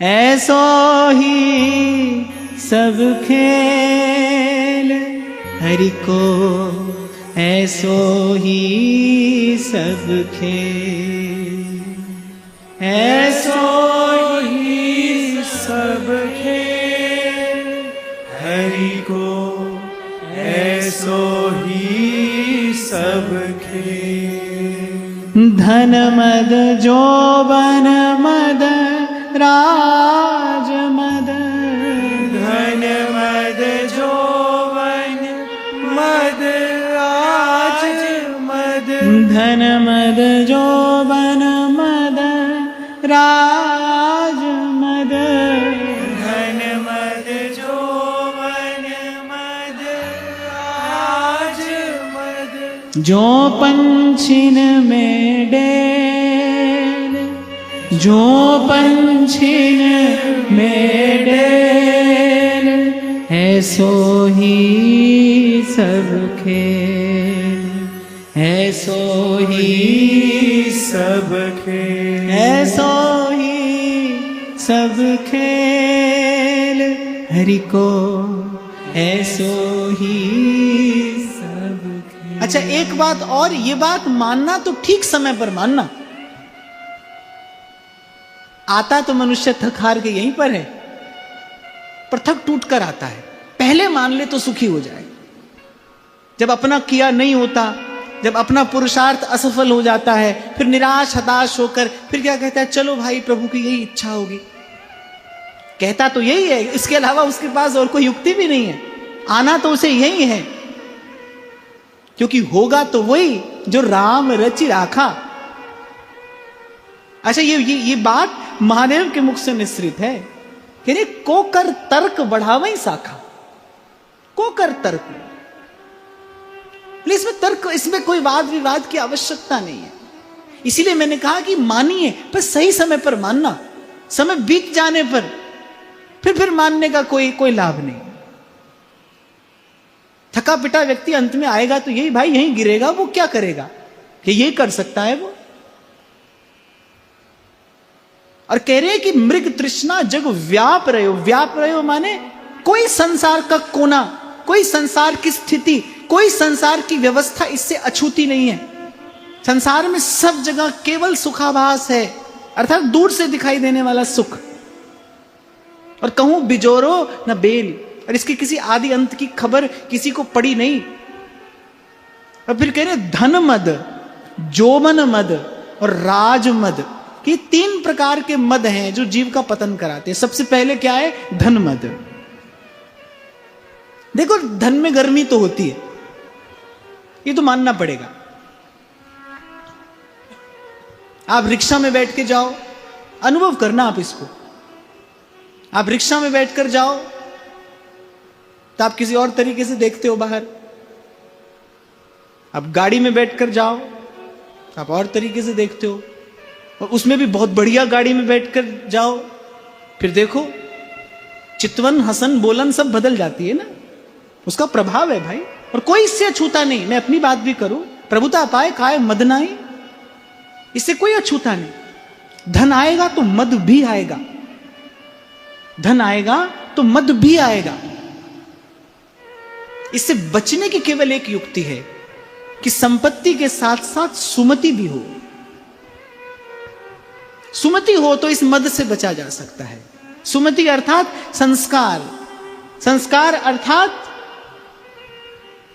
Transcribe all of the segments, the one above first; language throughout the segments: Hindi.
ऐसो ही सब खेल हरि को, ऐसो ही सब खेल, ऐसो ही सब खेल हरि को, ऐसो ही सब खेल। धन मद जोबन मद राज मद, धन मद जोबन मद राज मद, धन मद जोबन मद राज मद, धन मद जोबन मद राज मद। जो पंछिन में डेल, जो पंछिन में डेल, ऐसो ही सब खेल, ऐसो ही सब खेल, ऐसो ही सब खेल हरि को, ऐसो ही सब खेल। अच्छा एक बात और, ये बात मानना तो ठीक समय पर मानना। आता तो मनुष्य थक हार के यहीं पर है, पर थक टूट कर आता है। पहले मान ले तो सुखी हो जाए। जब अपना किया नहीं होता, जब अपना पुरुषार्थ असफल हो जाता है, फिर निराश हताश होकर फिर क्या कहता है, चलो भाई प्रभु की यही इच्छा होगी। कहता तो यही है, इसके अलावा उसके पास और कोई युक्ति भी नहीं है। आना तो उसे यही है, क्योंकि होगा तो वही जो राम रचि राखा। अच्छा ये बात महादेव के मुख से निश्रित है कि को कर तर्क बढ़ावई शाखा, को कर तर्क। इसमें तर्क, इसमें कोई वाद विवाद की आवश्यकता नहीं है। इसीलिए मैंने कहा कि मानिए, पर सही समय पर मानना। समय बीत जाने पर फिर मानने का कोई लाभ नहीं। थका पिटा व्यक्ति अंत में आएगा तो यही भाई यहीं गिरेगा। वो क्या करेगा कि यही कर सकता है वो। और कह रहे हैं कि मृग तृष्णा जग व्याप रहे हो। व्याप रहे हो माने कोई संसार का कोना, कोई संसार की स्थिति, कोई संसार की व्यवस्था इससे अछूती नहीं है। संसार में सब जगह केवल सुखाभास है, अर्थात दूर से दिखाई देने वाला सुख। और कहूं बिजोरो न बेल, और इसके किसी आदि अंत की खबर किसी को पड़ी नहीं। और फिर कह रहे धन मद, जोमन मद और राज मद, कि तीन प्रकार के मद हैं जो जीव का पतन कराते हैं। सबसे पहले क्या है, धन मद। देखो धन में गर्मी तो होती है, ये तो मानना पड़ेगा। आप रिक्शा में बैठ के जाओ, अनुभव करना आप इसको। आप रिक्शा में बैठकर जाओ तो आप किसी और तरीके से देखते हो बाहर। आप गाड़ी में बैठकर जाओ तो आप और तरीके से देखते हो। और उसमें भी बहुत बढ़िया गाड़ी में बैठकर जाओ, फिर देखो चितवन हसन बोलन सब बदल जाती है ना। उसका प्रभाव है भाई, और कोई इससे अछूता नहीं। मैं अपनी बात भी करूं, प्रभुता पाए खाए मद नाई, इससे कोई अछूता नहीं। धन आएगा तो मद भी आएगा, धन आएगा तो मद भी आएगा। इससे बचने की केवल एक युक्ति है कि संपत्ति के साथ साथ सुमति भी हो। सुमति हो तो इस मद से बचा जा सकता है। सुमति अर्थात संस्कार, संस्कार अर्थात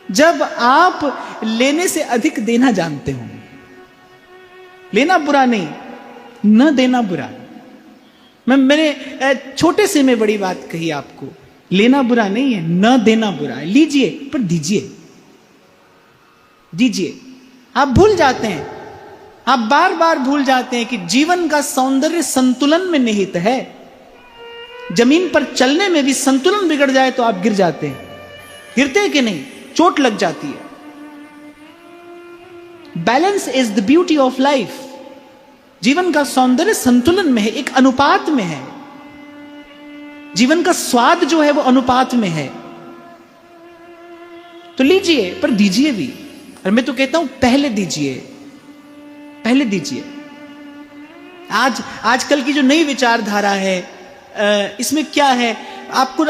जब आप लेने से अधिक देना जानते हो। लेना बुरा नहीं, न देना बुरा। मैंने छोटे से में बड़ी बात कही आपको। लेना बुरा नहीं है, न देना बुरा है। लीजिए पर दीजिए, दीजिए। आप भूल जाते हैं, आप बार बार भूल जाते हैं कि जीवन का सौंदर्य संतुलन में निहित है। जमीन पर चलने में भी संतुलन बिगड़ जाए तो आप गिर जाते हैं। गिरते हैं कि नहीं, चोट लग जाती है। Balance is the beauty of life. जीवन का सौंदर्य संतुलन में है, एक अनुपात में है। जीवन का स्वाद जो है वो अनुपात में है। तो लीजिए पर दीजिए भी। और मैं तो कहता हूं पहले दीजिए, पहले दीजिए। आजकल की जो नई विचारधारा है इसमें क्या है, आपको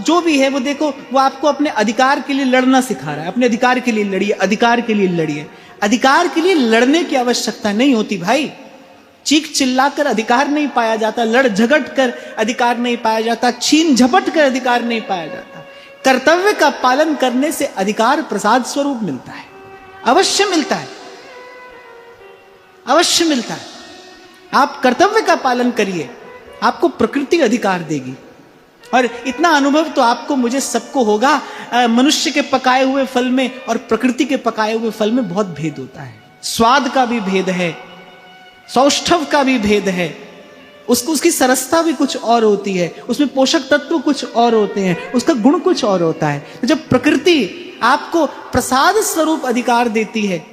जो भी है वो देखो, वो आपको अपने अधिकार के लिए लड़ना सिखा रहा है। अपने अधिकार के लिए लड़िए, अधिकार के लिए लड़िए। अधिकार के लिए लड़ने की आवश्यकता नहीं होती भाई। चीख चिल्लाकर अधिकार नहीं पाया जाता, लड़ झगड़ कर अधिकार नहीं पाया जाता, छीन झपट कर अधिकार नहीं पाया जाता। कर्तव्य का पालन करने से अधिकार प्रसाद स्वरूप मिलता है, अवश्य मिलता है, अवश्य मिलता है। आप कर्तव्य का पालन करिए, आपको प्रकृति अधिकार देगी। और इतना अनुभव तो आपको, मुझे, सबको होगा, मनुष्य के पकाए हुए फल में और प्रकृति के पकाए हुए फल में बहुत भेद होता है। स्वाद का भी भेद है, सौष्ठव का भी भेद है, उसकी सरसता भी कुछ और होती है, उसमें पोषक तत्व कुछ और होते हैं, उसका गुण कुछ और होता है। तो जब प्रकृति आपको प्रसाद स्वरूप अधिकार देती है,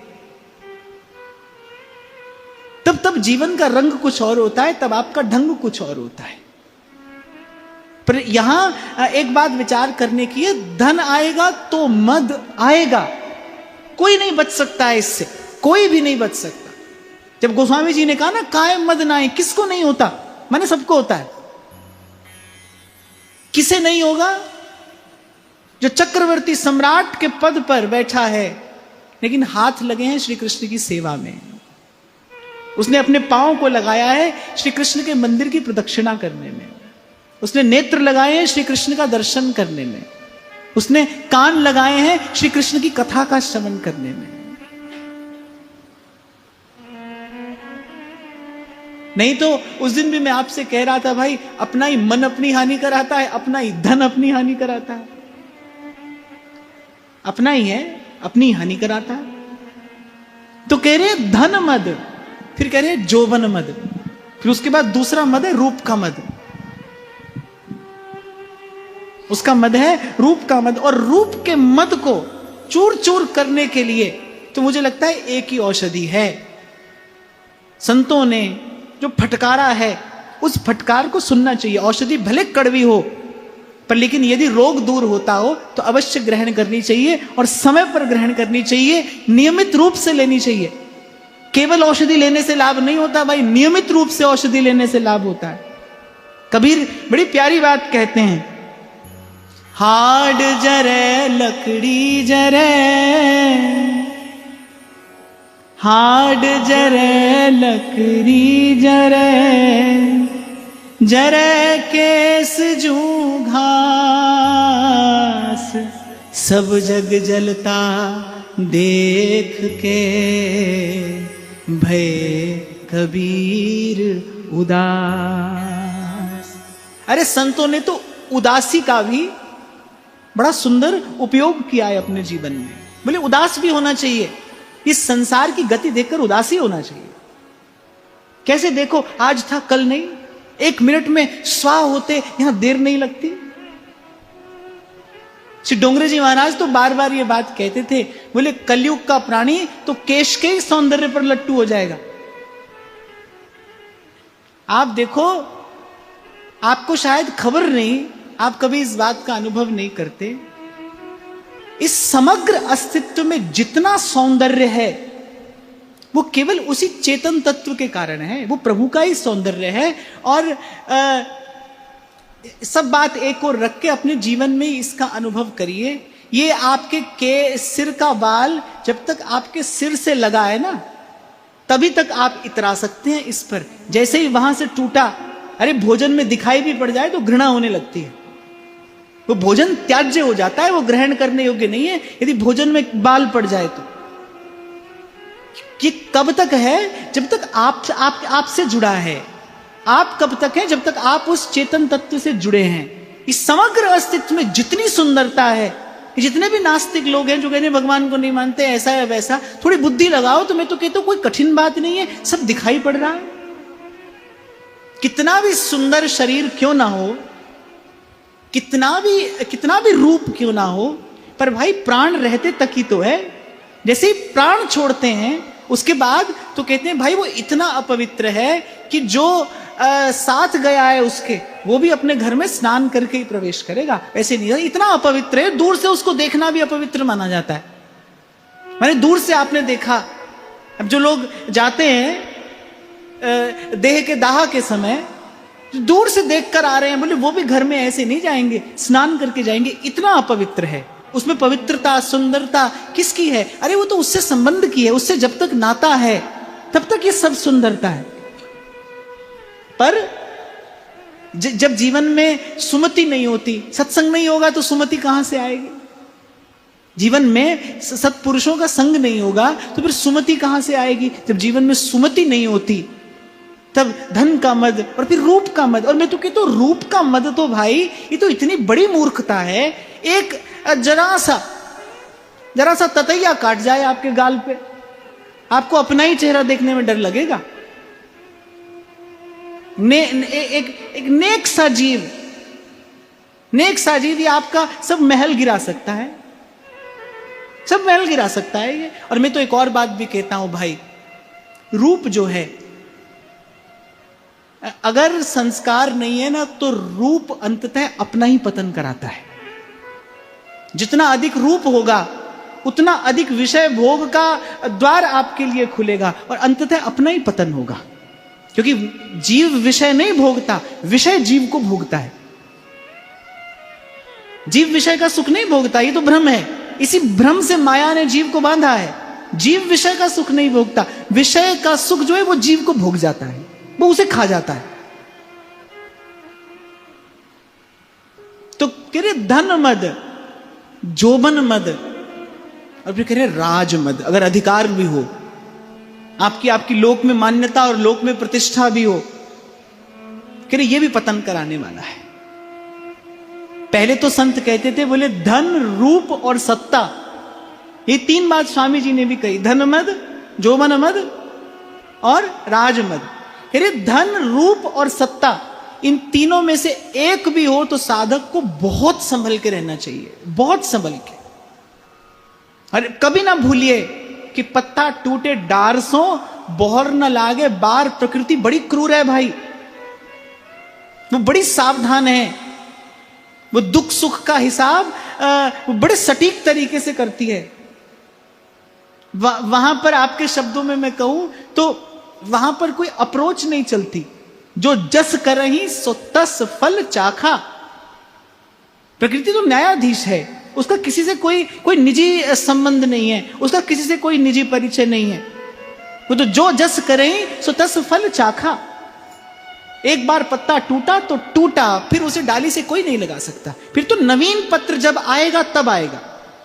तब जीवन का रंग कुछ और होता है, तब आपका ढंग कुछ और होता है। पर यहां एक बात विचार करने की है, धन आएगा तो मद आएगा, कोई नहीं बच सकता है इससे, कोई भी नहीं बच सकता। जब गोस्वामी जी ने कहा ना, काय मद नाए, किसको नहीं होता, माने सबको होता है। किसे नहीं होगा? जो चक्रवर्ती सम्राट के पद पर बैठा है, लेकिन हाथ लगे हैं श्री कृष्ण की सेवा में। उसने अपने पांव को लगाया है श्री कृष्ण के मंदिर की प्रदक्षिणा करने में, उसने नेत्र लगाए हैं श्री कृष्ण का दर्शन करने में, उसने कान लगाए हैं श्री कृष्ण की कथा का श्रवण करने में। नहीं तो उस दिन भी मैं आपसे कह रहा था, भाई अपना ही मन अपनी हानि कराता है, अपना ही धन अपनी हानि कराता है, अपना ही है अपनी हानि कराता है। तो कह रहे धन मद, फिर कह रहे जोबन मद, फिर उसके बाद दूसरा मद है रूप का मद। उसका मद है रूप का मद, और रूप के मद को चूर चूर करने के लिए तो मुझे लगता है एक ही औषधि है। संतों ने जो फटकारा है, उस फटकार को सुनना चाहिए। औषधि भले कड़वी हो, पर लेकिन यदि रोग दूर होता हो तो अवश्य ग्रहण करनी चाहिए, और समय पर ग्रहण करनी चाहिए, नियमित रूप से लेनी चाहिए। केवल औषधि लेने से लाभ नहीं होता भाई, नियमित रूप से औषधि लेने से लाभ होता है। कबीर बड़ी प्यारी बात कहते हैं, हाड जरे लकड़ी जरे, हाड जरे लकड़ी जरे, जरे केस जू घास, सब जग जलता देख के, भय कबीर उदास। अरे संतों ने तो उदासी का भी बड़ा सुंदर उपयोग किया है अपने जीवन में। बोले उदास भी होना चाहिए, इस संसार की गति देखकर उदासी होना चाहिए। कैसे देखो, आज था कल नहीं, एक मिनट में स्वाह होते यहां देर नहीं लगती। श्री डोंगरे जी महाराज तो बार बार ये बात कहते थे, बोले कलयुग का प्राणी तो केश के ही सौंदर्य पर लट्टू हो जाएगा। आप देखो, आपको शायद खबर नहीं, आप कभी इस बात का अनुभव नहीं करते, इस समग्र अस्तित्व में जितना सौंदर्य है वो केवल उसी चेतन तत्व के कारण है, वो प्रभु का ही सौंदर्य है। और सब बात एक और रख के अपने जीवन में इसका अनुभव करिए। ये आपके सिर का बाल जब तक आपके सिर से लगा है ना, तभी तक आप इतरा सकते हैं इस पर। जैसे ही वहां से टूटा, अरे भोजन में दिखाई भी पड़ जाए तो घृणा होने लगती है, वो भोजन त्याज्य हो जाता है, वो ग्रहण करने योग्य नहीं है यदि भोजन में बाल पड़ जाए तो। ये कब तक है? जब तक आपसे जुड़ा है। आप कब तक है? जब तक आप उस चेतन तत्व से जुड़े हैं। इस समग्र अस्तित्व में जितनी सुंदरता है, जितने भी नास्तिक लोग हैं जो कहते हैं भगवान को नहीं मानते, ऐसा है वैसा, थोड़ी बुद्धि लगाओ तो मैं तो कहता हूं कोई कठिन बात नहीं है, सब दिखाई पड़ रहा है। कितना भी सुंदर शरीर क्यों ना हो, कितना भी रूप क्यों ना हो, पर भाई प्राण रहते तक ही तो है। जैसे ही प्राण छोड़ते हैं उसके बाद तो कहते हैं भाई वो इतना अपवित्र है कि जो साथ गया है उसके, वो भी अपने घर में स्नान करके ही प्रवेश करेगा। ऐसे नहीं, इतना अपवित्र है, दूर से उसको देखना भी अपवित्र माना जाता है। मैंने दूर से आपने देखा, अब जो लोग जाते हैं देह के दाह के समय, दूर से देखकर आ रहे हैं, बोले वो भी घर में ऐसे नहीं जाएंगे, स्नान करके जाएंगे, इतना अपवित्र है। उसमें पवित्रता सुंदरता किसकी है? अरे वो तो उससे संबंध की है, उससे जब तक नाता है तब तक ये सब सुंदरता है। पर जब जीवन में सुमति नहीं होती, सत्संग नहीं होगा तो सुमति कहां से आएगी? जीवन में सत्पुरुषों का संग नहीं होगा तो फिर सुमति कहां से आएगी? जब जीवन में सुमति नहीं होती तब धन का मद और फिर रूप का मद। और मैं तो कहता हूं रूप का मद तो भाई ये तो इतनी बड़ी मूर्खता है। एक जरा सा ततैया काट जाए आपके गाल पे, आपको अपना ही चेहरा देखने में डर लगेगा। एक नेक सा जीव ये आपका सब महल गिरा सकता है, सब महल गिरा सकता है ये। और मैं तो एक और बात भी कहता हूं भाई, रूप जो है, अगर संस्कार नहीं है ना तो रूप अंततः अपना ही पतन कराता है। जितना अधिक रूप होगा उतना अधिक विषय भोग का द्वार आपके लिए खुलेगा और अंततः अपना ही पतन होगा। क्योंकि जीव विषय नहीं भोगता, विषय जीव को भोगता है। जीव विषय का सुख नहीं भोगता, ये तो भ्रम है। इसी भ्रम से माया ने जीव को बांधा है। जीव विषय का सुख नहीं भोगता, विषय का सुख जो है वो जीव को भोग जाता है, वो उसे खा जाता है। तो कह रहे धन मद, जोबन मद, और फिर कह रहे राज मद। अगर अधिकार भी हो, आपकी लोक में मान्यता और लोक में प्रतिष्ठा भी हो, कह रहे ये भी पतन कराने वाला है। पहले तो संत कहते थे, बोले धन रूप और सत्ता, ये तीन बात स्वामी जी ने भी कही, धन मद, जोबन मद और राज मद। कह रहे धन रूप और सत्ता, इन तीनों में से एक भी हो तो साधक को बहुत संभल के रहना चाहिए, बहुत संभल के। अरे कभी ना भूलिए कि पत्ता टूटे डार सो, बोहर न लागे बार। प्रकृति बड़ी क्रूर है भाई, वो बड़ी सावधान है, वो दुख सुख का हिसाब वो बड़े सटीक तरीके से करती है। वहां पर आपके शब्दों में मैं कहूं तो वहां पर कोई अप्रोच नहीं चलती। जो जस करही सो तस फल चाखा। प्रकृति तो न्यायाधीश है, उसका किसी से कोई निजी संबंध नहीं है, उसका किसी से कोई निजी परिचय नहीं है। वो तो जो जस करही सो तस फल चाखा। एक बार पत्ता टूटा तो टूटा, फिर उसे डाली से कोई नहीं लगा सकता। फिर तो नवीन पत्र जब आएगा तब आएगा।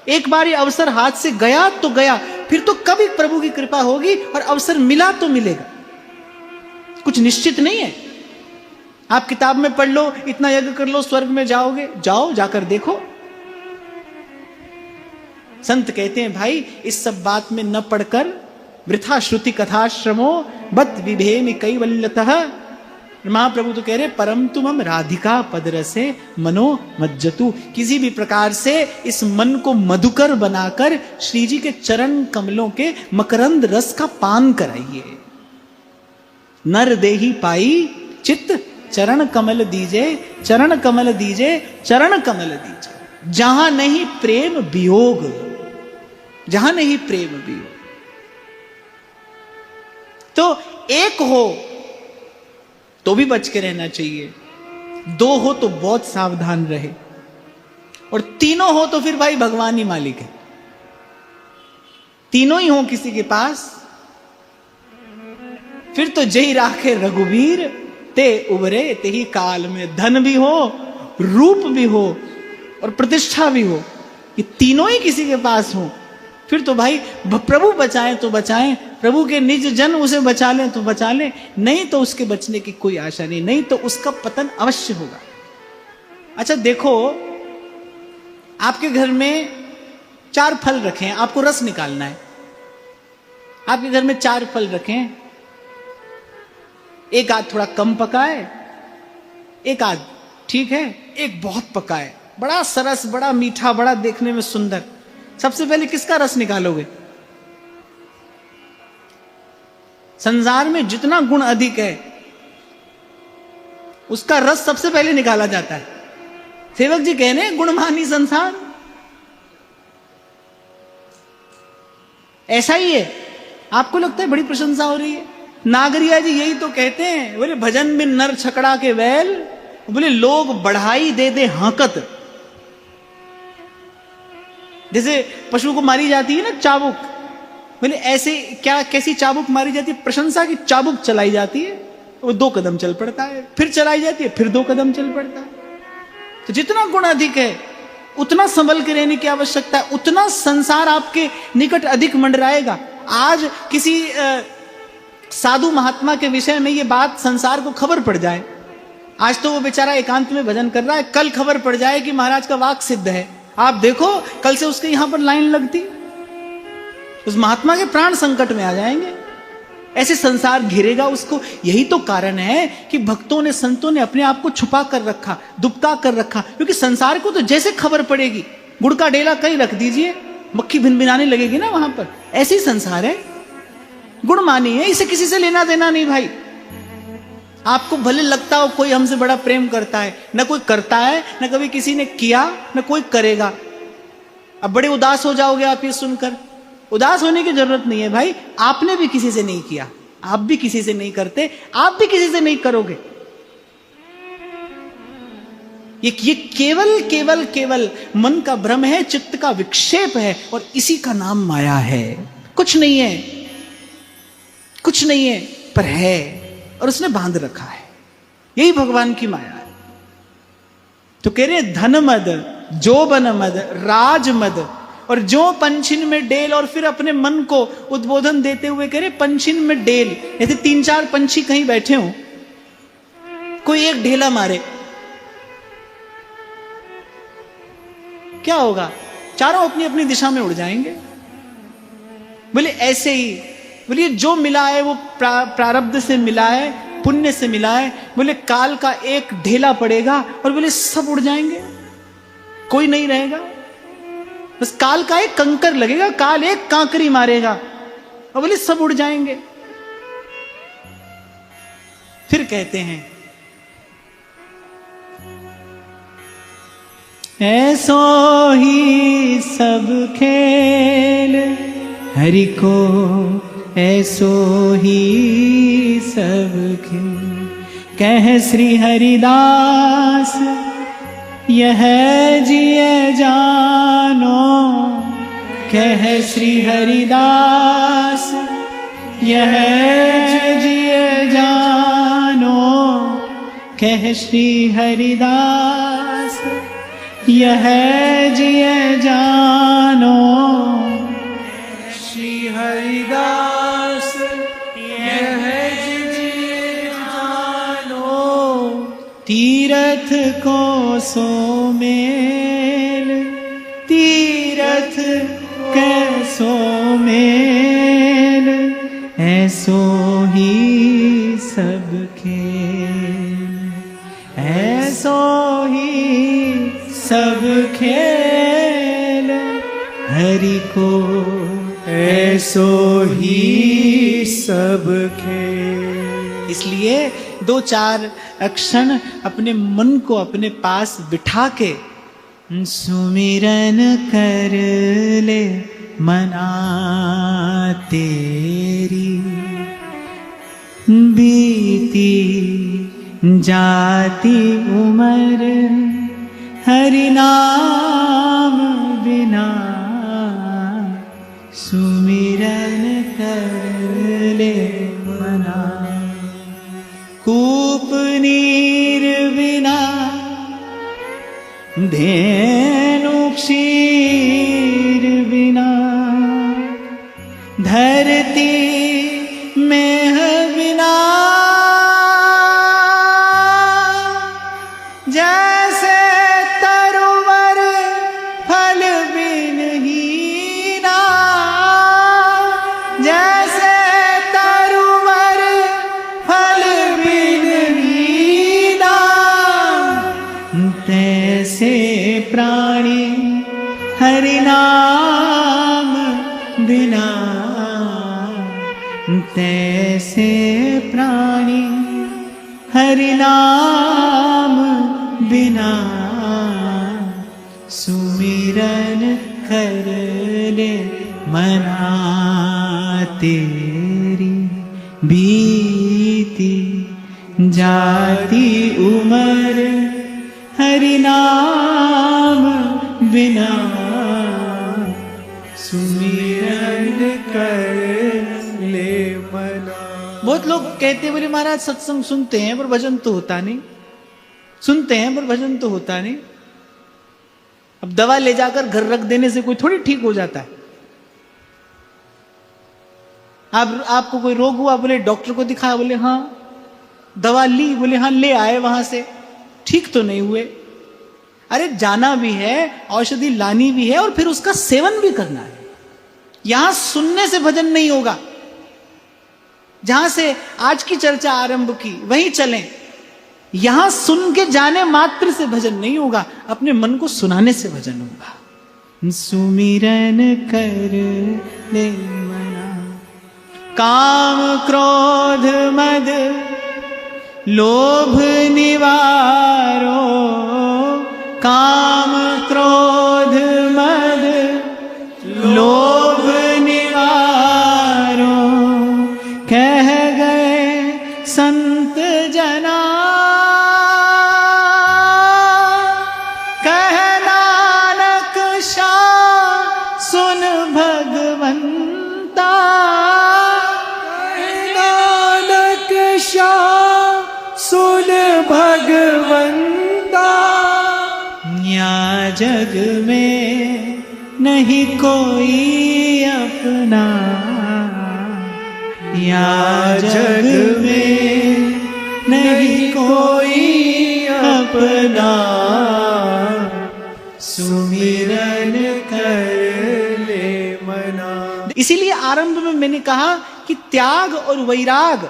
एक बार ये अवसर हाथ से गया तो गया, फिर तो कभी प्रभु की कृपा होगी और अवसर मिला तो मिलेगा। कुछ निश्चित नहीं है। आप किताब में पढ़ लो, इतना यज्ञ कर लो स्वर्ग में जाओगे, जाओ जाकर देखो। संत कहते हैं भाई इस सब बात में न पढ़कर वृथा श्रुति कथाश्रमो बत विभेमि कैवल्यतः। महाप्रभु तो कह रहे परम तुमम राधिका पद रसे मनो मज्जतु। किसी भी प्रकार से इस मन को मधुकर बनाकर श्री जी के चरण कमलों के मकरंद रस का पान कराइए। नर देही पाई चित्त चरण कमल दीजे, चरण कमल दीजे, चरण कमल दीजे। जहां नहीं प्रेम वियोग, जहां नहीं प्रेम वियोग। तो एक हो तो भी बच के रहना चाहिए, दो हो तो बहुत सावधान रहे, और तीनों हो तो फिर भाई भगवान ही मालिक है। तीनों ही हो किसी के पास फिर तो जय राखे रघुवीर ते उबरे ते ही काल में। धन भी हो, रूप भी हो और प्रतिष्ठा भी हो, ये तीनों ही किसी के पास हो, फिर तो भाई प्रभु बचाएं तो बचाएं, प्रभु के निज जन उसे बचा लें तो बचा लें, नहीं तो उसके बचने की कोई आशा नहीं, नहीं तो उसका पतन अवश्य होगा। अच्छा देखो, आपके घर में 4 फल रखे हैं, आपको रस निकालना है। आपके घर में 4 फल रखे हैं, एक आध थोड़ा कम पका है, एक आध ठीक है, एक बहुत पका है, बड़ा सरस, बड़ा मीठा, बड़ा देखने में सुंदर। सबसे पहले किसका रस निकालोगे? संसार में जितना गुण अधिक है उसका रस सबसे पहले निकाला जाता है। सेवक जी कह रहे हैं गुणमानी संसार, ऐसा ही है। आपको लगता है बड़ी प्रशंसा हो रही है, नागरिया जी यही तो कहते हैं, बोले भजन बिन नर छकड़ा के बैल, बोले लोग बढ़ाई दे दे हाकत। जैसे पशु को मारी जाती है ना चाबुक, बोले ऐसे क्या कैसी चाबुक मारी जाती है, प्रशंसा की चाबुक चलाई जाती है, वो 2 कदम चल पड़ता है, फिर चलाई जाती है, फिर 2 कदम चल पड़ता है। तो जितना गुण अधिक है उतना संभल के रहने की आवश्यकता है, उतना संसार आपके निकट अधिक मंडराएगा। आज किसी साधु महात्मा के विषय में ये बात संसार को खबर पड़ जाए, आज तो वो बेचारा एकांत में भजन कर रहा है, कल खबर पड़ जाए कि महाराज का वाक सिद्ध है, आप देखो कल से उसके यहां पर लाइन लगती, उस महात्मा के प्राण संकट में आ जाएंगे, ऐसे संसार घिरेगा उसको। यही तो कारण है कि भक्तों ने संतों ने अपने आप को छुपा कर रखा, दुबका कर रखा, क्योंकि संसार को तो जैसे खबर पड़ेगी, गुड़ का डेला कहीं रख दीजिए, मक्खी भिनभिनाने लगेगी ना वहां पर, ऐसे ही संसार है। गुण मानी है, इसे किसी से लेना देना नहीं भाई। आपको भले लगता हो कोई हमसे बड़ा प्रेम करता है, न कोई करता है, न कभी किसी ने किया, न कोई करेगा। अब बड़े उदास हो जाओगे आप ये सुनकर, उदास होने की जरूरत नहीं है भाई, आपने भी किसी से नहीं किया, आप भी किसी से नहीं करते, आप भी किसी से नहीं करोगे। ये केवल केवल केवल मन का भ्रम है, चित्त का विक्षेप है, और इसी का नाम माया है। कुछ नहीं है, कुछ नहीं है, पर है, और उसने बांध रखा है। यही भगवान की माया है। तो कह रहे धन मद, जोबन मद, राज मद, और जो पंछिन में डेल, और फिर अपने मन को उद्बोधन देते हुए कह रहे पंछिन में डेल। जैसे 3-4 पंछी कहीं बैठे हो, कोई एक ढेला मारे, क्या होगा? चारों अपनी अपनी दिशा में उड़ जाएंगे। बोले ऐसे ही, बोलिए जो मिला है वो प्रारब्ध से मिला है, पुण्य से मिला है। बोले काल का एक ढेला पड़ेगा और बोले सब उड़ जाएंगे, कोई नहीं रहेगा। बस काल का एक कंकर लगेगा, काल एक कांकरी मारेगा और बोले सब उड़ जाएंगे। फिर कहते हैं ऐसो ही सब खेल हरि को, ऐसो ही सब खेल कह श्री हरिदास, यह जिय जानो। कह श्री हरिदास, यह जिय जानो। कह श्री हरिदास, यह जिय जानो। श्री हरिदास यह जिय जानो। तीरथ को सो मेल, तीरथ कैसो मेल, ऐसो ही सब खेल, ऐसो ही सब खेल हरि को, ऐसो ही सब खेल। इसलिए 2-4 क्षण अपने मन को अपने पास बिठा के सुमिरन कर ले मना तेरी, बीती जाती उम्र हरि नाम बिना, सुमिरन कर ले मना। कूप नीर बिना, धेनु क्षीर बिना, धरती में बिना, जैसे तरुवर फल बिन हीना, जैसे तरुवर फल बिन हीना, तैसे प्राणी हरि नाम बिना, तैसे प्राणी हरि नाम बिना, सुमिरन कर ले मना तेरी भी अमर हरि नाम बिना सुमिरन कर ले मना। बहुत लोग कहते हैं बोले महाराज सत्संग सुनते हैं पर भजन तो होता नहीं, सुनते हैं पर भजन तो होता नहीं। अब दवा ले जाकर घर रख देने से कोई थोड़ी ठीक हो जाता है। आपको कोई रोग हुआ, बोले डॉक्टर को दिखाया, बोले हाँ। दवा ली, बोले हाँ ले आए वहां से, ठीक तो नहीं हुए। अरे जाना भी है, औषधि लानी भी है और फिर उसका सेवन भी करना है। यहां सुनने से भजन नहीं होगा। जहां से आज की चर्चा आरंभ की वहीं चलें। यहां सुन के जाने मात्र से भजन नहीं होगा, अपने मन को सुनाने से भजन होगा। सुमिरन कर ले मना, काम क्रोध मद लोभ निवारो, काम क्रोध मद लोभ निवारो, कह गए संत जना, कह नानक शाह सुन भगवंता, कह नानक शाह सुन भगवंता। या जग में नहीं कोई अपना, या जग में नहीं कोई अपना, सुमिरन कर ले मना। इसीलिए आरंभ में मैंने कहा कि त्याग और वैराग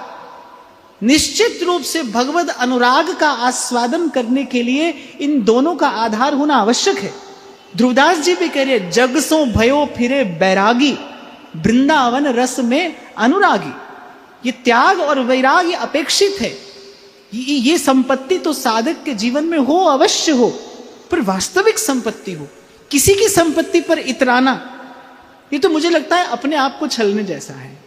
निश्चित रूप से भगवद अनुराग का आस्वादन करने के लिए इन दोनों का आधार होना आवश्यक है। ध्रुवदास जी भी कह रहे, जग सो भयो फिरे बैरागी, वृंदावन रस में अनुरागी। ये त्याग और वैराग ये अपेक्षित है। ये संपत्ति तो साधक के जीवन में हो, अवश्य हो, पर वास्तविक संपत्ति हो। किसी की संपत्ति पर इतराना, ये तो मुझे लगता है अपने आप को छलने जैसा है।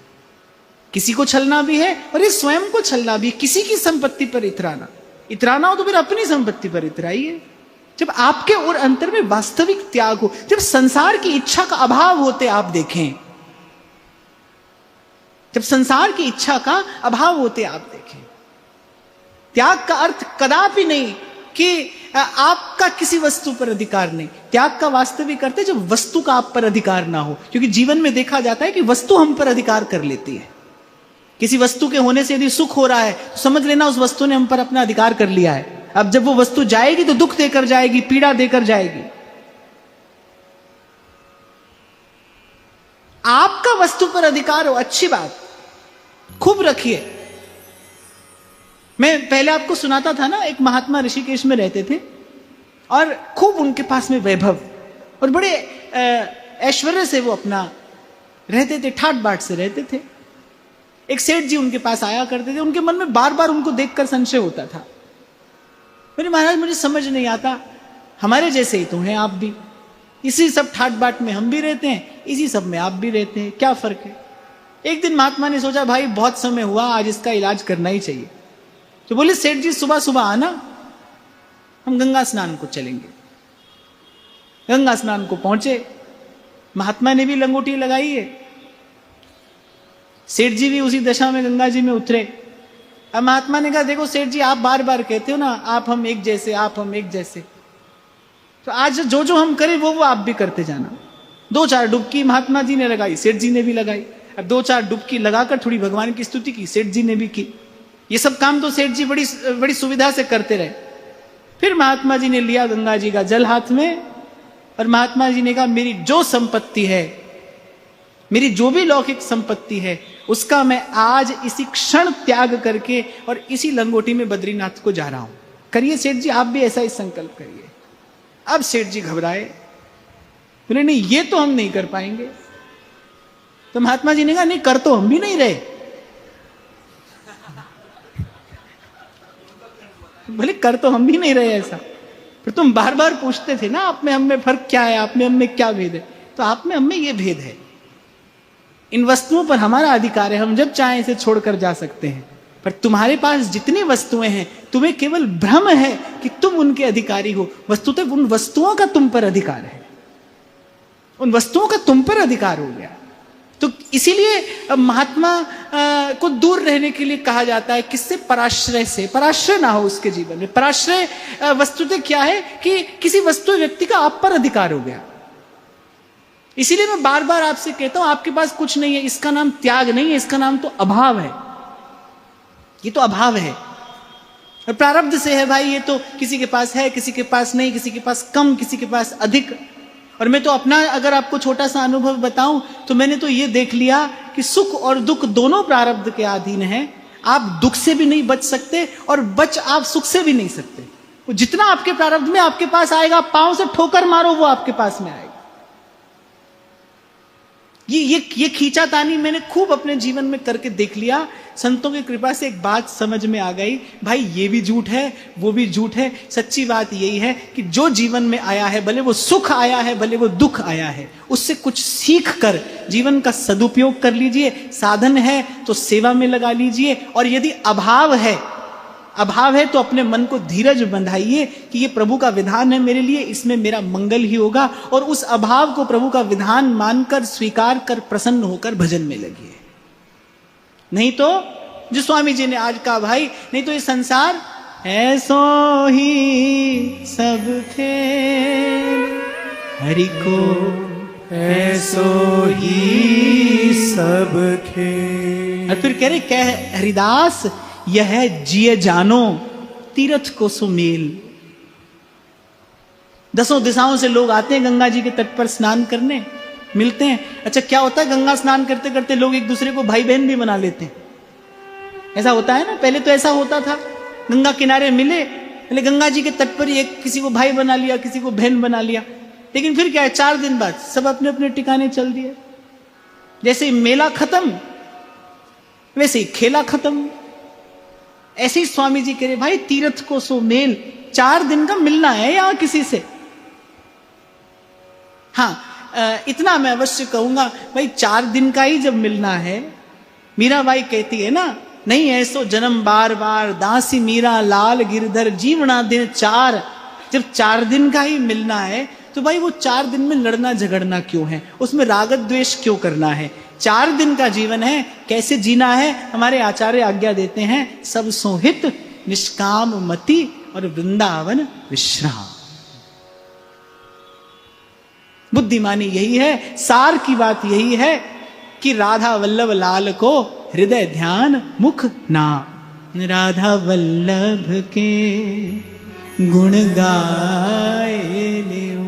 किसी को छलना भी है और ये स्वयं को छलना भी है। किसी की संपत्ति पर इतराना हो तो फिर अपनी संपत्ति पर इतराइए। जब आपके और अंतर में वास्तविक त्याग हो, जब संसार की इच्छा का अभाव होते आप देखें, जब संसार की इच्छा का अभाव होते आप देखें। त्याग का अर्थ कदापि नहीं कि आपका किसी वस्तु पर अधिकार नहीं। त्याग का वास्तविक अर्थ है जब वस्तु का आप पर अधिकार ना हो, क्योंकि जीवन में देखा जाता है कि वस्तु हम पर अधिकार कर लेती है। किसी वस्तु के होने से यदि सुख हो रहा है तो समझ लेना उस वस्तु ने हम पर अपना अधिकार कर लिया है। अब जब वो वस्तु जाएगी तो दुख देकर जाएगी, पीड़ा देकर जाएगी। आपका वस्तु पर अधिकार हो, अच्छी बात, खूब रखिए। मैं पहले आपको सुनाता था ना, एक महात्मा ऋषिकेश में रहते थे और खूब उनके पास में वैभव और बड़े ऐश्वर्य से वो अपना रहते थे, ठाट बाट से रहते थे। एक सेठ जी उनके पास आया करते थे। उनके मन में बार बार उनको देखकर संशय होता था। मेरे महाराज मुझे समझ नहीं आता, हमारे जैसे ही तो हैं आप भी, इसी सब ठाट बाट में हम भी रहते हैं, इसी सब में आप भी रहते हैं, क्या फर्क है। एक दिन महात्मा ने सोचा भाई बहुत समय हुआ, आज इसका इलाज करना ही चाहिए। तो बोले सेठ जी सुबह सुबह आना, हम गंगा स्नान को चलेंगे। गंगा स्नान को पहुंचे, महात्मा ने भी लंगोटी लगाई है, सेठ जी भी उसी दशा में गंगा जी में उतरे। अब महात्मा ने कहा देखो सेठ जी, आप बार बार कहते हो ना आप हम एक जैसे, आप हम एक जैसे, तो आज जो जो हम करें वो आप भी करते जाना। 2-4 डुबकी महात्मा जी ने लगाई, सेठ जी ने भी लगाई। अब 2-4 डुबकी लगाकर थोड़ी भगवान की स्तुति की, सेठ जी ने भी की। ये सब काम तो सेठ जी बड़ी सुविधा से करते रहे। फिर महात्मा जी ने लिया गंगा जी का जल हाथ में और महात्मा जी ने कहा मेरी जो संपत्ति है, मेरी जो भी लौकिक संपत्ति है, उसका मैं आज इसी क्षण त्याग करके और इसी लंगोटी में बद्रीनाथ को जा रहा हूं। करिए सेठ जी, आप भी ऐसा ही संकल्प करिए। अब सेठ जी घबराए, बोले नहीं ये तो हम नहीं कर पाएंगे। तो महात्मा जी ने कहा नहीं कर तो हम भी नहीं रहे। बोले कर तो हम भी नहीं रहे ऐसा, फिर तुम बार बार पूछते थे ना आप में हम में फर्क क्या है, आप में हम में क्या भेद है। तो आप में हम में ये भेद है, इन वस्तुओं पर हमारा अधिकार है, हम जब चाहें इसे छोड़कर जा सकते हैं। पर तुम्हारे पास जितनी वस्तुएं हैं, तुम्हें केवल भ्रम है कि तुम उनके अधिकारी हो। वस्तुतः उन वस्तुओं का तुम पर अधिकार है, उन वस्तुओं का तुम पर अधिकार हो गया। तो इसीलिए महात्मा को दूर रहने के लिए कहा जाता है, किससे? पराश्रय से। पराश्रय ना हो उसके जीवन में। पराश्रय वस्तुतः क्या है कि किसी वस्तु व्यक्ति का आप पर अधिकार हो गया। इसीलिए मैं बार बार आपसे कहता हूं, आपके पास कुछ नहीं है, इसका नाम त्याग नहीं है, इसका नाम तो अभाव है। ये तो अभाव है और प्रारब्ध से है भाई। ये तो किसी के पास है, किसी के पास नहीं, किसी के पास कम, किसी के पास अधिक। और मैं तो अपना अगर आपको छोटा सा अनुभव बताऊं तो मैंने तो ये देख लिया कि सुख और दुख दोनों प्रारब्ध के अधीन हैं। आप दुख से भी नहीं बच सकते और आप सुख से भी नहीं सकते। वो जितना आपके प्रारब्ध में आपके पास आएगा, पांव से ठोकर मारो वो आपके पास में आएगा। ये खींचातानी मैंने खूब अपने जीवन में करके देख लिया। संतों की कृपा से एक बात समझ में आ गई, भाई ये भी झूठ है, वो भी झूठ है। सच्ची बात यही है कि जो जीवन में आया है, भले वो सुख आया है, भले वो दुख आया है, उससे कुछ सीख कर जीवन का सदुपयोग कर लीजिए। साधन है तो सेवा में लगा लीजिए, और यदि अभाव है तो अपने मन को धीरज बंधाइए कि ये प्रभु का विधान है मेरे लिए, इसमें मेरा मंगल ही होगा। और उस अभाव को प्रभु का विधान मानकर, स्वीकार कर, प्रसन्न होकर भजन में लगिए। नहीं तो जो स्वामी जी ने आज कहा, भाई नहीं तो ये संसार ऐसो ही सब खेल, हरि को ऐसो ही सब खेल। और फिर कह रहे, कह हरिदास यह जिए जानो तीर्थ को सुमेल। 10 दिशाओं से लोग आते हैं गंगा जी के तट पर स्नान करने, मिलते हैं। अच्छा क्या होता है, गंगा स्नान करते करते लोग एक दूसरे को भाई बहन भी बना लेते हैं। ऐसा होता है ना, पहले तो ऐसा होता था, गंगा किनारे मिले, पहले गंगा जी के तट पर ही किसी को भाई बना लिया, किसी को बहन बना लिया। लेकिन फिर क्या है, 4 दिन बाद सब अपने अपने ठिकाने चल दिए। जैसे ही मेला खत्म वैसे ही खेला खत्म। ऐसे ही स्वामी जी कह रहे, भाई तीर्थ को सो मेल, 4 दिन का मिलना है यहां किसी से। हाँ, इतना मैं अवश्य कहूंगा, भाई 4 दिन का ही जब मिलना है, मीराबाई कहती है ना, नहीं ऐसो जन्म बार बार, दासी मीरा लाल गिरधर जीवना दिन 4। जब 4 दिन का ही मिलना है तो भाई वो 4 दिन में लड़ना झगड़ना क्यों है, उसमें राग द्वेष क्यों करना है? 4 दिन का जीवन है, कैसे जीना है? हमारे आचार्य आज्ञा देते हैं, सब सोहित निष्काम मति और वृंदावन विश्राम। बुद्धिमानी यही है, सार की बात यही है कि राधा वल्लभ लाल को हृदय ध्यान मुख नाम। राधा वल्लभ के गुण गाए लियो,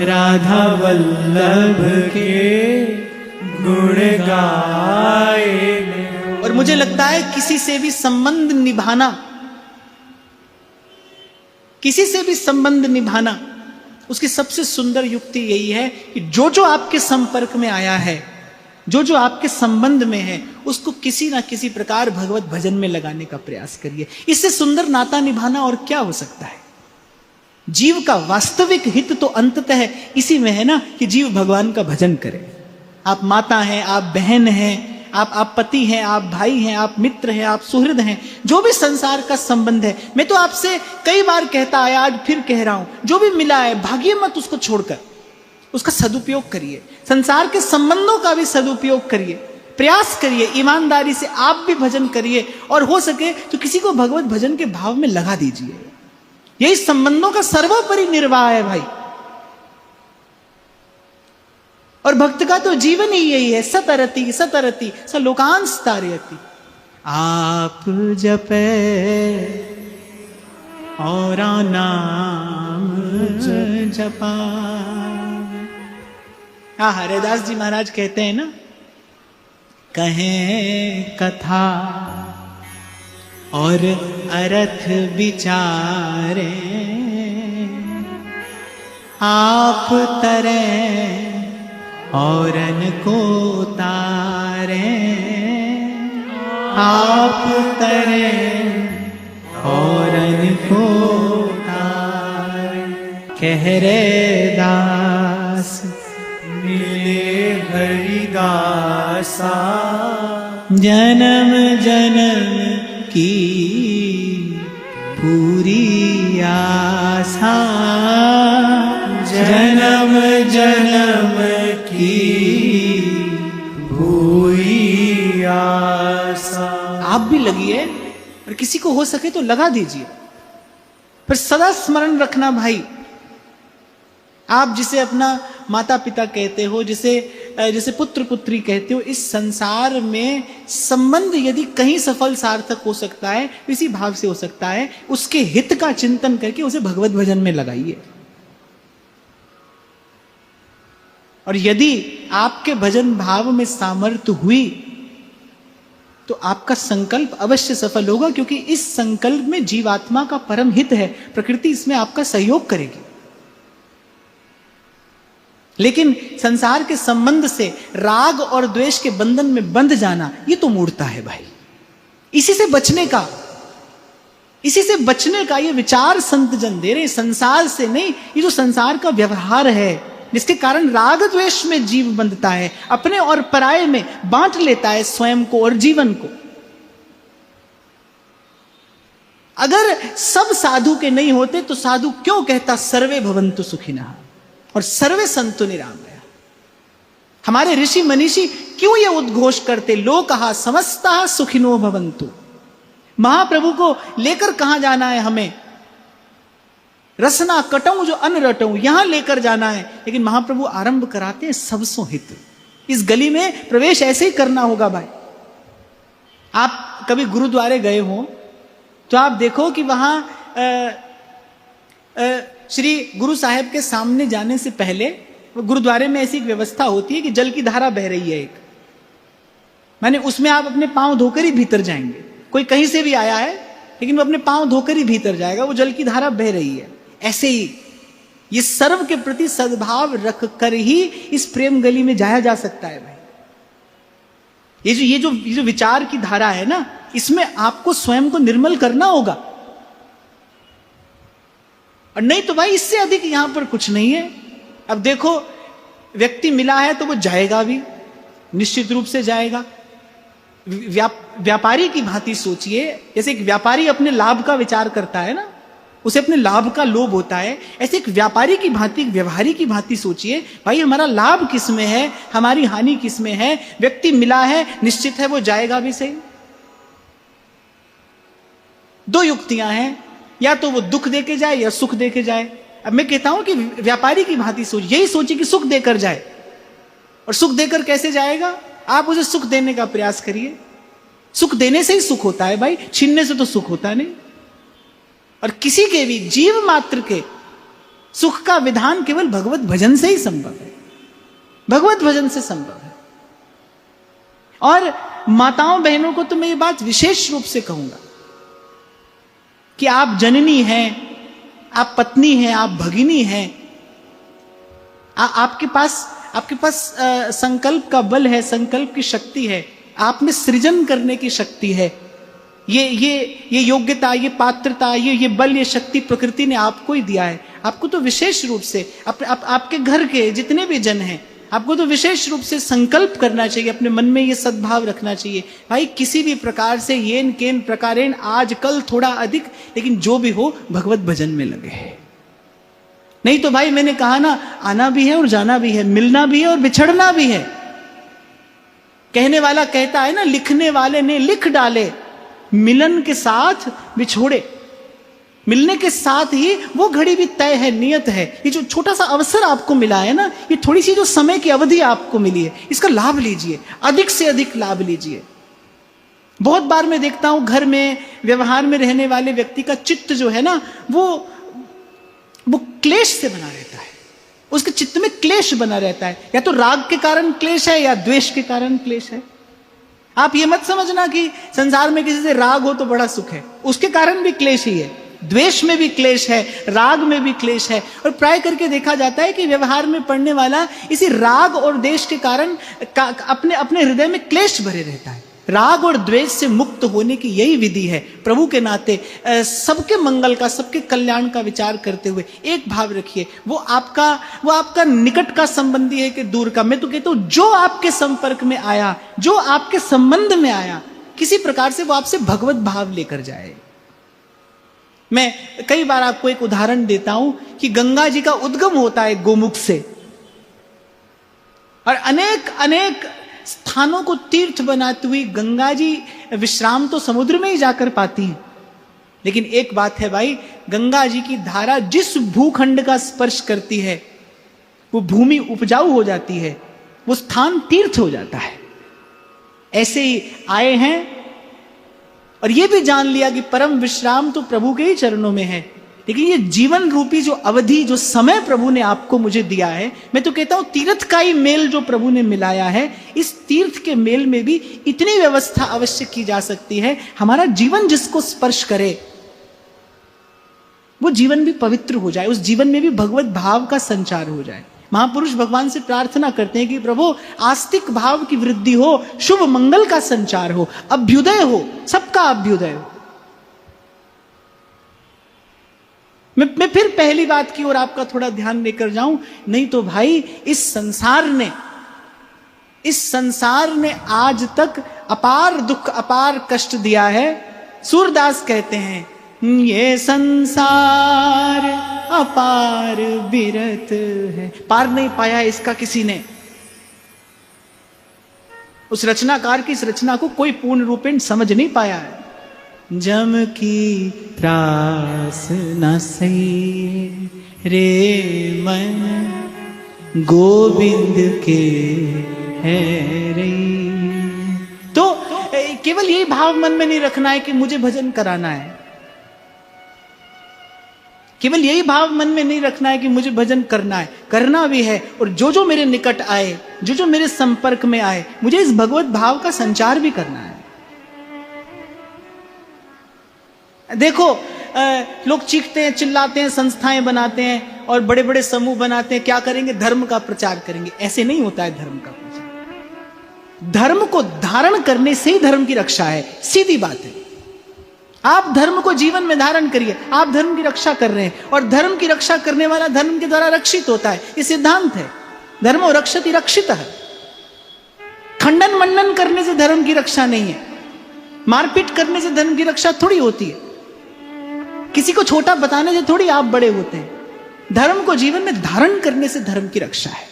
राधा वल्लभ के गुण गाए। और मुझे लगता है किसी से भी संबंध निभाना, किसी से भी संबंध निभाना, उसकी सबसे सुंदर युक्ति यही है कि जो जो आपके संपर्क में आया है, जो जो आपके संबंध में है, उसको किसी ना किसी प्रकार भगवत भजन में लगाने का प्रयास करिए। इससे सुंदर नाता निभाना और क्या हो सकता है? जीव का वास्तविक हित तो अंततः इसी में है ना कि जीव भगवान का भजन करे। आप माता हैं, आप बहन हैं, आप पति हैं, आप भाई हैं, आप मित्र हैं, आप सुहृद हैं, जो भी संसार का संबंध है। मैं तो आपसे कई बार कहता आया, आज फिर कह रहा हूं, जो भी मिला है भागिए मत उसको छोड़कर, उसका सदुपयोग करिए। संसार के संबंधों का भी सदुपयोग करिए, प्रयास करिए, ईमानदारी से आप भी भजन करिए, और हो सके तो किसी को भगवत भजन के भाव में लगा दीजिए। यही संबंधों का सर्वोपरि निर्वाह है भाई। और भक्त का तो जीवन ही यही है, सतरति सतरति स लोकांस तारयति। आप जपे और नाम जपा। हरिदास जी महाराज कहते हैं ना, कहें कथा और अर्थ विचारे, आप तरे औरन को तारे, आप तरे औरन को तारे। कह रे दास मिले हरिदासा, जन्म जन्म की पूरी आशा, जन्म जन्म की पूरी आशा। आप भी लगिए और किसी को हो सके तो लगा दीजिए। फिर सदा स्मरण रखना भाई, आप जिसे अपना माता पिता कहते हो, जिसे पुत्र पुत्री कहते हो, इस संसार में संबंध यदि कहीं सफल सार्थक हो सकता है, इसी भाव से हो सकता है, उसके हित का चिंतन करके उसे भगवत भजन में लगाइए। और यदि आपके भजन भाव में सामर्थ्य हुई तो आपका संकल्प अवश्य सफल होगा, क्योंकि इस संकल्प में जीवात्मा का परम हित है। प्रकृति इसमें आपका सहयोग करेगी। लेकिन संसार के संबंध से राग और द्वेष के बंधन में बंध जाना, ये तो मूर्खता है भाई। इसी से बचने का ये विचार संत जन दे रहे, संसार से नहीं। ये जो संसार का व्यवहार है, जिसके कारण राग द्वेष में जीव बंधता है, अपने और पराये में बांट लेता है स्वयं को और जीवन को। अगर सब साधु के नहीं होते तो साधु क्यों कहता सर्वे भवन्तु सुखिनः और सर्वे सन्तु निरामया। हमारे ऋषि मनीषी क्यों ये उद्घोष करते, लोकः समस्तः सुखिनो भवन्तु। महाप्रभु को लेकर कहां जाना है हमें? रसना कटऊं जो अन्न रटऊं, यहां लेकर जाना है। लेकिन महाप्रभु आरंभ कराते हैं सबसो हित। इस गली में प्रवेश ऐसे ही करना होगा भाई। आप कभी गुरुद्वारे गए हो तो आप देखो कि वहां श्री गुरु साहब के सामने जाने से पहले गुरुद्वारे में ऐसी एक व्यवस्था होती है कि जल की धारा बह रही है एक, माने उसमें आप अपने पांव धोकर ही भीतर जाएंगे। कोई कहीं से भी आया है लेकिन वो अपने पांव धोकर ही भीतर जाएगा, वो जल की धारा बह रही है। ऐसे ही ये सर्व के प्रति सद्भाव रख कर ही इस प्रेम गली में जाया जा सकता है भाई। ये जो विचार की धारा है ना, इसमें आपको स्वयं को निर्मल करना होगा, और नहीं तो भाई इससे अधिक यहां पर कुछ नहीं है। अब देखो, व्यक्ति मिला है तो वो जाएगा भी, निश्चित रूप से जाएगा। व्यापारी की भांति सोचिए, जैसे एक व्यापारी अपने लाभ का विचार करता है ना, उसे अपने लाभ का लोभ होता है, ऐसे एक व्यापारी की भांति, एक व्यवहारी की भांति सोचिए, भाई हमारा लाभ किस में है, हमारी हानि किस में है। व्यक्ति मिला है, निश्चित है वो जाएगा भी सही। दो युक्तियां हैं, या तो वो दुख देके जाए या सुख देके जाए। अब मैं कहता हूं कि व्यापारी की भांति यही सोचिए कि सुख देकर जाए। और सुख देकर कैसे जाएगा? आप उसे सुख देने का प्रयास करिए। सुख देने से ही सुख होता है भाई, छीनने से तो सुख होता नहीं। और किसी के भी जीव मात्र के सुख का विधान केवल भगवत भजन से ही संभव है, भगवत भजन से संभव है। और माताओं बहनों को तो मैं ये बात विशेष रूप से कहूंगा कि आप जननी हैं, आप पत्नी हैं, आप भगिनी हैं, आपके पास संकल्प का बल है, संकल्प की शक्ति है, आप में सृजन करने की शक्ति है। ये योग्यता, ये पात्रता, ये बल, ये शक्ति प्रकृति ने आपको ही दिया है। आपको तो विशेष रूप से आपके घर के जितने भी जन हैं, आपको तो विशेष रूप से संकल्प करना चाहिए, अपने मन में ये सद्भाव रखना चाहिए, भाई किसी भी प्रकार से येन केन प्रकारेण, आज कल थोड़ा अधिक, लेकिन जो भी हो भगवत भजन में लगे। नहीं तो भाई मैंने कहा ना, आना भी है और जाना भी है, मिलना भी है और बिछड़ना भी है। कहने वाला कहता है ना, लिखने वाले ने लिख डाले, मिलन के साथ बिछोड़े। मिलने के साथ ही वो घड़ी भी तय है, नियत है। ये जो छोटा सा अवसर आपको मिला है ना, ये थोड़ी सी जो समय की अवधि आपको मिली है, इसका लाभ लीजिए, अधिक से अधिक लाभ लीजिए। बहुत बार मैं देखता हूं घर में व्यवहार में रहने वाले व्यक्ति का चित्त जो है ना, वो क्लेश से बना रहता है। उसके चित्त में क्लेश बना रहता है, या तो राग के कारण क्लेश है या द्वेष के कारण क्लेश है। आप ये मत समझना कि संसार में किसी से राग हो तो बड़ा सुख है, उसके कारण भी क्लेश ही है। द्वेष में भी क्लेश है, राग में भी क्लेश है। और प्राय करके देखा जाता है कि व्यवहार में पड़ने वाला इसी राग और द्वेष के कारण अपने हृदय में क्लेश भरे रहता है। राग और द्वेष से मुक्त होने की यही विधि है। प्रभु के नाते सबके मंगल का, सबके कल्याण का विचार करते हुए एक भाव रखिए। वो आपका निकट का संबंधी है कि दूर का। मैं तो कहता हूं जो आपके संपर्क में आया, जो आपके संबंध में आया, किसी प्रकार से वो आपसे भगवत भाव लेकर जाए। मैं कई बार आपको एक उदाहरण देता हूं कि गंगा जी का उद्गम होता है गोमुख से, और अनेक अनेक स्थानों को तीर्थ बनाती हुई गंगा जी विश्राम तो समुद्र में ही जाकर पाती हैं। लेकिन एक बात है भाई, गंगा जी की धारा जिस भूखंड का स्पर्श करती है वो भूमि उपजाऊ हो जाती है, वो स्थान तीर्थ हो जाता है। ऐसे ही आए हैं और ये भी जान लिया कि परम विश्राम तो प्रभु के ही चरणों में है, लेकिन ये जीवन रूपी जो अवधि, जो समय प्रभु ने आपको मुझे दिया है, मैं तो कहता हूं तीर्थ का ही मेल जो प्रभु ने मिलाया है, इस तीर्थ के मेल में भी इतनी व्यवस्था अवश्य की जा सकती है, हमारा जीवन जिसको स्पर्श करे वो जीवन भी पवित्र हो जाए, उस जीवन में भी भगवत भाव का संचार हो जाए। महापुरुष भगवान से प्रार्थना करते हैं कि प्रभु आस्तिक भाव की वृद्धि हो, शुभ मंगल का संचार हो, अभ्युदय हो, सबका अभ्युदय हो। मैं फिर पहली बात की ओर आपका थोड़ा ध्यान लेकर जाऊं, नहीं तो भाई इस संसार ने आज तक अपार दुख, अपार कष्ट दिया है। सूरदास कहते हैं, ये संसार अपार बिरत है, पार नहीं पाया इसका किसी ने। उस रचनाकार की इस रचना को कोई पूर्ण रूपेण समझ नहीं पाया है। जम की त्रास न सही रे मन गोविंद के है रे। तो केवल यही भाव मन में नहीं रखना है कि मुझे भजन कराना है, केवल यही भाव मन में नहीं रखना है कि मुझे भजन करना है, करना भी है, और जो जो मेरे निकट आए, जो जो मेरे संपर्क में आए, मुझे इस भगवत भाव का संचार भी करना है। देखो लोग चीखते हैं, चिल्लाते हैं, संस्थाएं बनाते हैं और बड़े बड़े समूह बनाते हैं, क्या करेंगे? धर्म का प्रचार करेंगे। ऐसे नहीं होता है धर्म का प्रचार। धर्म को धारण करने से ही धर्म की रक्षा है, सीधी बात है। आप धर्म को जीवन में धारण करिए, आप धर्म की रक्षा कर रहे हैं, और धर्म की रक्षा करने वाला धर्म के द्वारा रक्षित होता है, ये सिद्धांत है। धर्मो रक्षति रक्षितः। खंडन मंडन करने से धर्म की रक्षा नहीं है, मारपीट करने से धर्म की रक्षा थोड़ी होती है, किसी को छोटा बताने से थोड़ी आप बड़े होते हैं। धर्म को जीवन में धारण करने से धर्म की रक्षा है।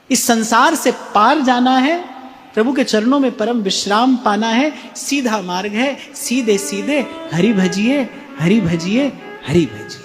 इस संसार से पार जाना है, प्रभु के चरणों में परम विश्राम पाना है, सीधा मार्ग है, सीधे सीधे हरि भजिए, हरि भजिए, हरि भजिए।